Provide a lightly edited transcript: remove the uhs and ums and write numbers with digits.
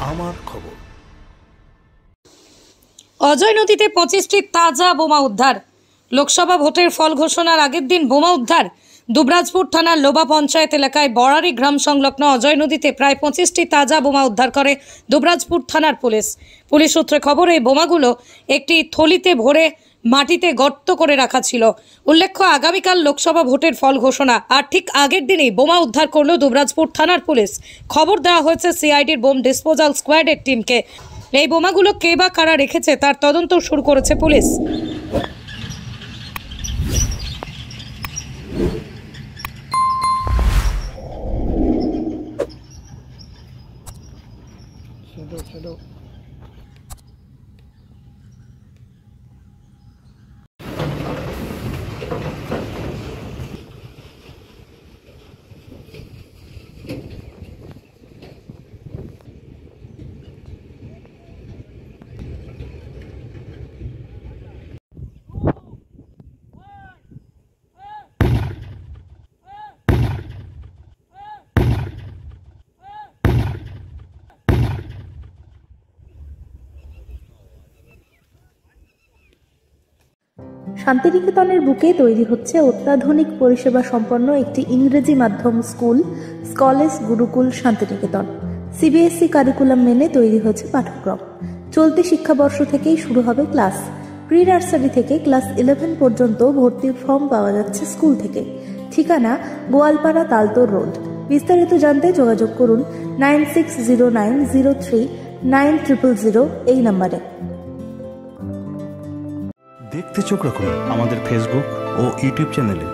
আমার খবর। অজয় নদীতে 25টি তাজা বোমা উদ্ধার। লোকসভা ভোটের ফল ঘোষণার আগের দিন বোমা উদ্ধার। দুবরাজপুর থানার লোবা পঞ্চায়েত এলাকায় বড়ারি গ্রাম সংলগ্ন অজয় নদীতে প্রায় 25টি তাজা বোমা উদ্ধার করে দুবরাজপুর থানার পুলিশ। পুলিশ সূত্রে খবর, এই বোমাগুলো একটি থলিতে ভরে মাটিতে গর্ত করে রাখা ছিল। উল্লেখ্য, আগামীকাল লোকসভা ভোটের ফল ঘোষণা, আর ঠিক আগের দিনেই বোমা উদ্ধার করল দুবরাজপুর থানার পুলিশ। খবর দেওয়া হয়েছে সিআইডির বোম ডিসপোজাল স্কোয়াডের টিমকে। এই বোমাগুলো কে বা কারা রেখেছে তার তদন্ত শুরু করেছে পুলিশ। শান্তিনিকেতনের বুকে তৈরি হচ্ছে অত্যাধুনিক পরিষেবা সম্পন্ন একটি ইংরেজি মাধ্যম স্কুল, স্কলেজ গুরুকুল শান্তিনিকেতন। সিবিএসই কারিকুলাম মেনে তৈরি হয়েছে পাঠ্যক্রম। চলতি শিক্ষাবর্ষ থেকেই শুরু হবে ক্লাস। প্রি নার্সারি থেকে ক্লাস 11 পর্যন্ত ভর্তির ফর্ম পাওয়া যাচ্ছে স্কুল থেকে। ঠিকানা গোয়ালপাড়া তালতোর রোড। বিস্তারিত জানতে যোগাযোগ করুন 9609039000 এই নম্বরে। দেখতে চোখ রাখুন আমাদের ফেসবুক ও ইউটিউব চ্যানেলে।